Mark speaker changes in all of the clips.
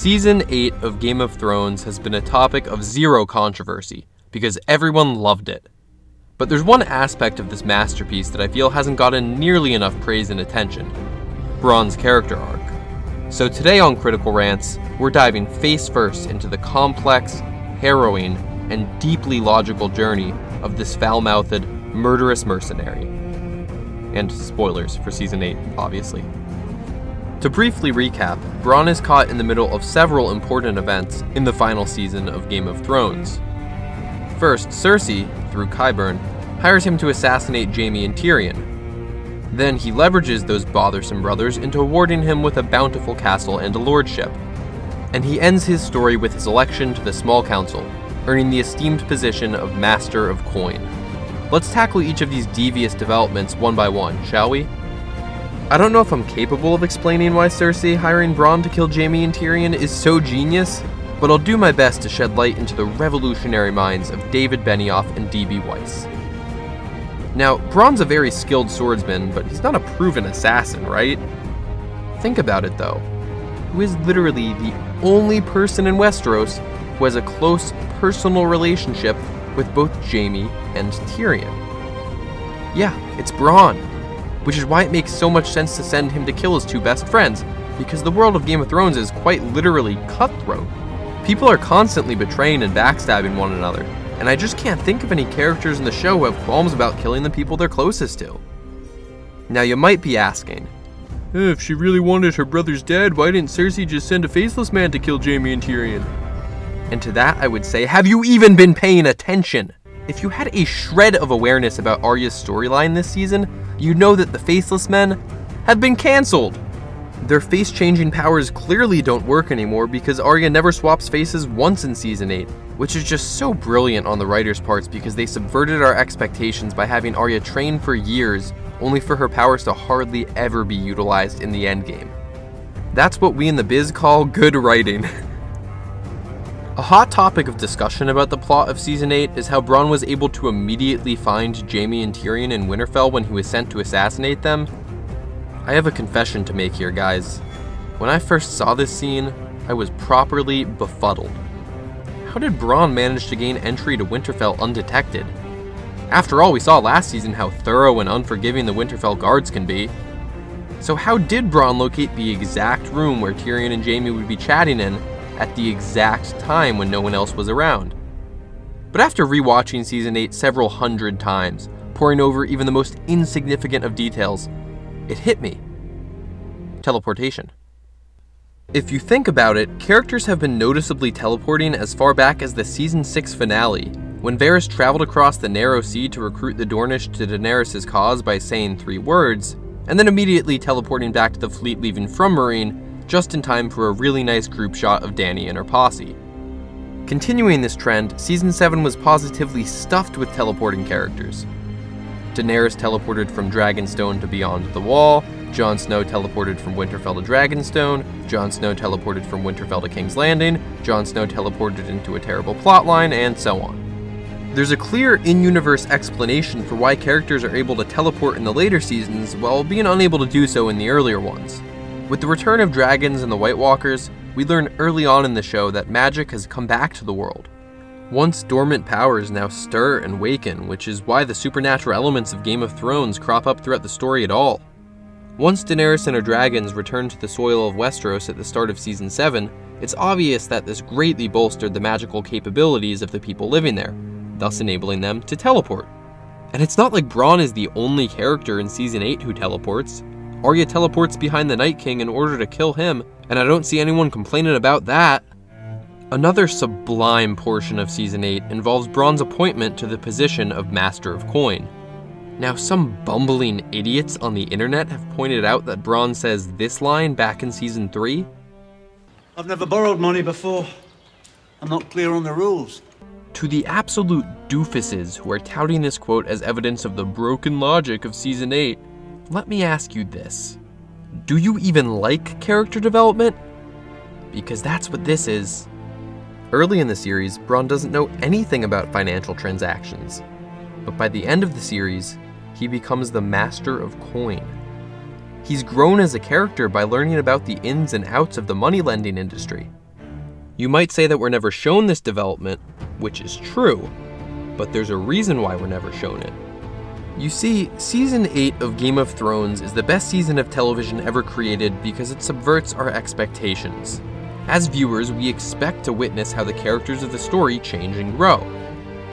Speaker 1: Season 8 of Game of Thrones has been a topic of zero controversy, because everyone loved it. But there's one aspect of this masterpiece that I feel hasn't gotten nearly enough praise and attention: Bronn's character arc. So today on Critical Rants, we're diving face first into the complex, harrowing, and deeply logical journey of this foul-mouthed, murderous mercenary. And spoilers for Season 8, obviously. To briefly recap, Bronn is caught in the middle of several important events in the final season of Game of Thrones. First, Cersei, through Qyburn, hires him to assassinate Jaime and Tyrion. Then he leverages those bothersome brothers into awarding him with a bountiful castle and a lordship. And he ends his story with his election to the Small Council, earning the esteemed position of Master of Coin. Let's tackle each of these devious developments one by one, shall we? I don't know if I'm capable of explaining why Cersei hiring Bronn to kill Jaime and Tyrion is so genius, but I'll do my best to shed light into the revolutionary minds of David Benioff and D.B. Weiss. Now, Bronn's a very skilled swordsman, but he's not a proven assassin, right? Think about it though. Who is literally the only person in Westeros who has a close personal relationship with both Jaime and Tyrion? Yeah, it's Bronn. Which is why it makes so much sense to send him to kill his two best friends, because the world of Game of Thrones is quite literally cutthroat. People are constantly betraying and backstabbing one another, and I just can't think of any characters in the show who have qualms about killing the people they're closest to. Now you might be asking, if she really wanted her brothers dead, why didn't Cersei just send a faceless man to kill Jaime and Tyrion? And to that I would say, have you even been paying attention? If you had a shred of awareness about Arya's storyline this season, you'd know that the Faceless Men have been cancelled. Their face-changing powers clearly don't work anymore because Arya never swaps faces once in Season 8, which is just so brilliant on the writers' parts because they subverted our expectations by having Arya train for years, only for her powers to hardly ever be utilized in the endgame. That's what we in the biz call good writing. A hot topic of discussion about the plot of Season 8 is how Bronn was able to immediately find Jaime and Tyrion in Winterfell when he was sent to assassinate them. I have a confession to make here, guys. When I first saw this scene, I was properly befuddled. How did Bronn manage to gain entry to Winterfell undetected? After all, we saw last season how thorough and unforgiving the Winterfell guards can be. So how did Bronn locate the exact room where Tyrion and Jaime would be chatting in at the exact time when no one else was around? But after rewatching Season 8 several hundred times, poring over even the most insignificant of details, it hit me. Teleportation. If you think about it, characters have been noticeably teleporting as far back as the Season 6 finale, when Varys traveled across the Narrow Sea to recruit the Dornish to Daenerys' cause by saying 3 words, and then immediately teleporting back to the fleet leaving from Meereen, just in time for a really nice group shot of Dany and her posse. Continuing this trend, Season 7 was positively stuffed with teleporting characters. Daenerys teleported from Dragonstone to Beyond the Wall, Jon Snow teleported from Winterfell to Dragonstone, Jon Snow teleported from Winterfell to King's Landing, Jon Snow teleported into a terrible plotline, and so on. There's a clear in-universe explanation for why characters are able to teleport in the later seasons while being unable to do so in the earlier ones. With the return of dragons and the White Walkers, we learn early on in the show that magic has come back to the world. Once dormant powers now stir and waken, which is why the supernatural elements of Game of Thrones crop up throughout the story at all. Once Daenerys and her dragons return to the soil of Westeros at the start of Season 7, it's obvious that this greatly bolstered the magical capabilities of the people living there, thus enabling them to teleport. And it's not like Bronn is the only character in Season 8 who teleports. Arya teleports behind the Night King in order to kill him, and I don't see anyone complaining about that. Another sublime portion of Season 8 involves Bronn's appointment to the position of Master of Coin. Now, some bumbling idiots on the internet have pointed out that Bronn says this line back in Season 3.
Speaker 2: I've never borrowed money before. I'm not clear on the rules.
Speaker 1: To the absolute doofuses who are touting this quote as evidence of the broken logic of Season 8, let me ask you this. Do you even like character development? Because that's what this is. Early in the series, Bronn doesn't know anything about financial transactions. But by the end of the series, he becomes the Master of Coin. He's grown as a character by learning about the ins and outs of the money lending industry. You might say that we're never shown this development, which is true, but there's a reason why we're never shown it. You see, Season 8 of Game of Thrones is the best season of television ever created because it subverts our expectations. As viewers, we expect to witness how the characters of the story change and grow.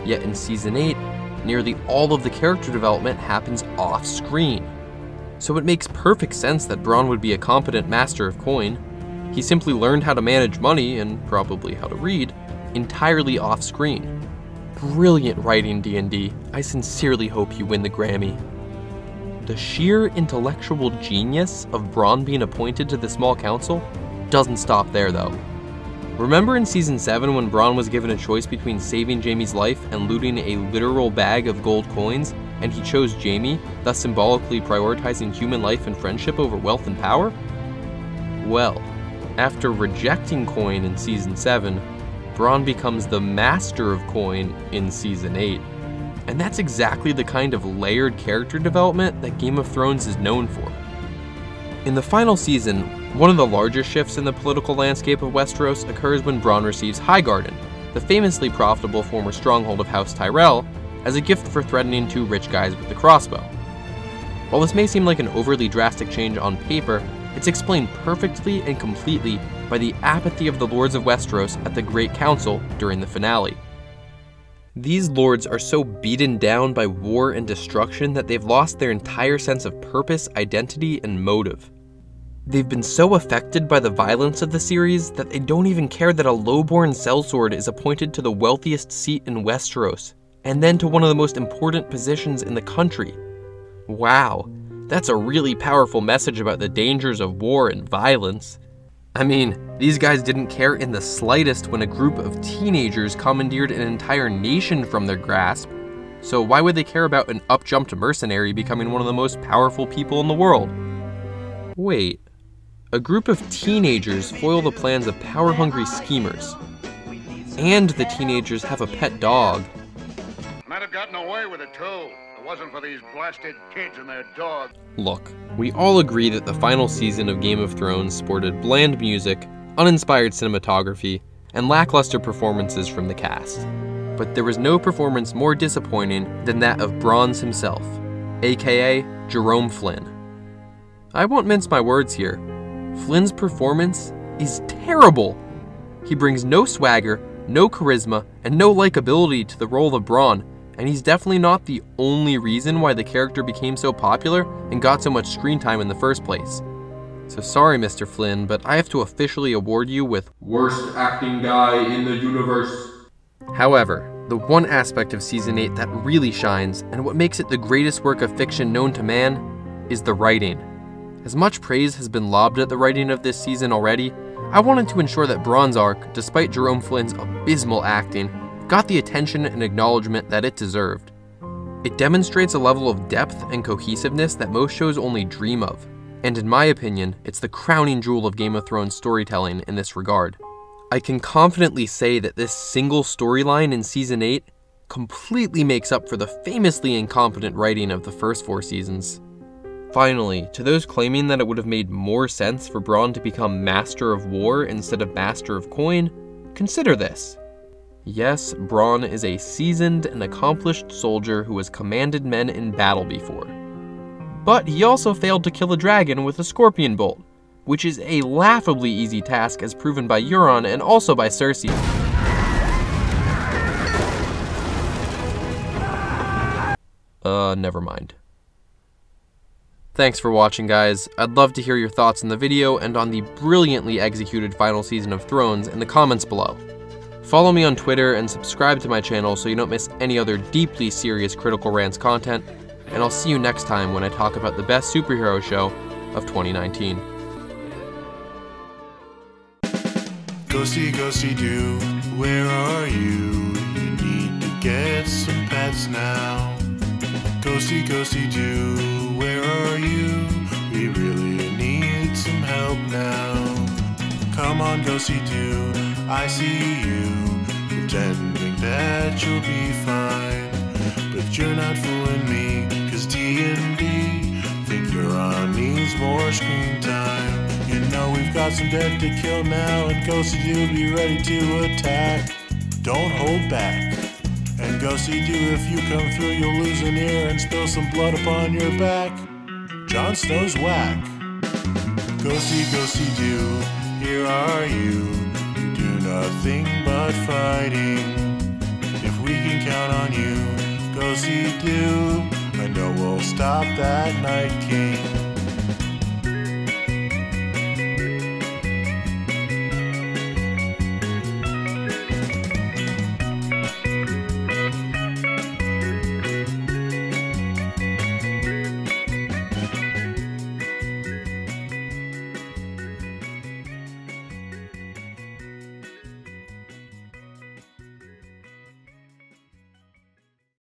Speaker 1: Yet in Season 8, nearly all of the character development happens off-screen. So it makes perfect sense that Bronn would be a competent master of coin. He simply learned how to manage money, and probably how to read, entirely off-screen. Brilliant writing, D&D. I sincerely hope you win the Grammy. The sheer intellectual genius of Bronn being appointed to the small council doesn't stop there though. Remember in Season 7 when Bronn was given a choice between saving Jaime's life and looting a literal bag of gold coins, and he chose Jaime, thus symbolically prioritizing human life and friendship over wealth and power? Well, after rejecting coin in Season 7, Bronn becomes the master of coin in Season 8. And that's exactly the kind of layered character development that Game of Thrones is known for. In the final season, one of the largest shifts in the political landscape of Westeros occurs when Bronn receives Highgarden, the famously profitable former stronghold of House Tyrell, as a gift for threatening two rich guys with the crossbow. While this may seem like an overly drastic change on paper, it's explained perfectly and completely by the apathy of the Lords of Westeros at the Great Council during the finale. These lords are so beaten down by war and destruction that they've lost their entire sense of purpose, identity, and motive. They've been so affected by the violence of the series that they don't even care that a lowborn sellsword is appointed to the wealthiest seat in Westeros, and then to one of the most important positions in the country. Wow, that's a really powerful message about the dangers of war and violence. I mean, these guys didn't care in the slightest when a group of teenagers commandeered an entire nation from their grasp, so why would they care about an up-jumped mercenary becoming one of the most powerful people in the world? Wait, a group of teenagers foil the plans of power-hungry schemers, and the teenagers have a pet dog.
Speaker 3: Might have gotten away with it too. It wasn't for these blasted kids and their dog.
Speaker 1: Look, we all agree that the final season of Game of Thrones sported bland music, uninspired cinematography, and lackluster performances from the cast. But there was no performance more disappointing than that of Bronn himself, aka Jerome Flynn. I won't mince my words here. Flynn's performance is terrible. He brings no swagger, no charisma, and no likability to the role of Bronn, and he's definitely not the only reason why the character became so popular and got so much screen time in the first place. So sorry, Mr. Flynn, but I have to officially award you with Worst Acting Guy in the Universe. However, the one aspect of Season 8 that really shines, and what makes it the greatest work of fiction known to man, is the writing. As much praise has been lobbed at the writing of this season already, I wanted to ensure that Bronn's arc, despite Jerome Flynn's abysmal acting, got the attention and acknowledgement that it deserved. It demonstrates a level of depth and cohesiveness that most shows only dream of, and in my opinion, it's the crowning jewel of Game of Thrones storytelling in this regard. I can confidently say that this single storyline in Season 8 completely makes up for the famously incompetent writing of the first 4 seasons. Finally, to those claiming that it would have made more sense for Bronn to become Master of War instead of Master of Coin, consider this. Yes, Bronn is a seasoned and accomplished soldier who has commanded men in battle before. But he also failed to kill a dragon with a scorpion bolt, which is a laughably easy task as proven by Euron and also by Cersei. Never mind. Thanks for watching, guys. I'd love to hear your thoughts on the video and on the brilliantly executed final season of Thrones in the comments below. Follow me on Twitter and subscribe to my channel so you don't miss any other deeply serious Critical Rants content, and I'll see you next time when I talk about the best superhero show of 2019.
Speaker 4: Ghosty doo, where are you? You need to get some pets now. Ghosty doo, where are you? We really need some help now. Come on, Ghosty doo, I see you, pretending that you'll be fine. But you're not fooling me, cause D&D think Euron needs more screen time. You know we've we've got some dead to kill now, and Ghosty Do, be ready to attack. Don't hold back. And Ghosty Do, if you come through, you'll lose an ear and spill some blood upon your back. Jon Snow's whack. Ghosty, Ghosty Do, here are you. You do nothing but fighting. If we can count on you, Ghosty Do, I know we'll stop that Night King.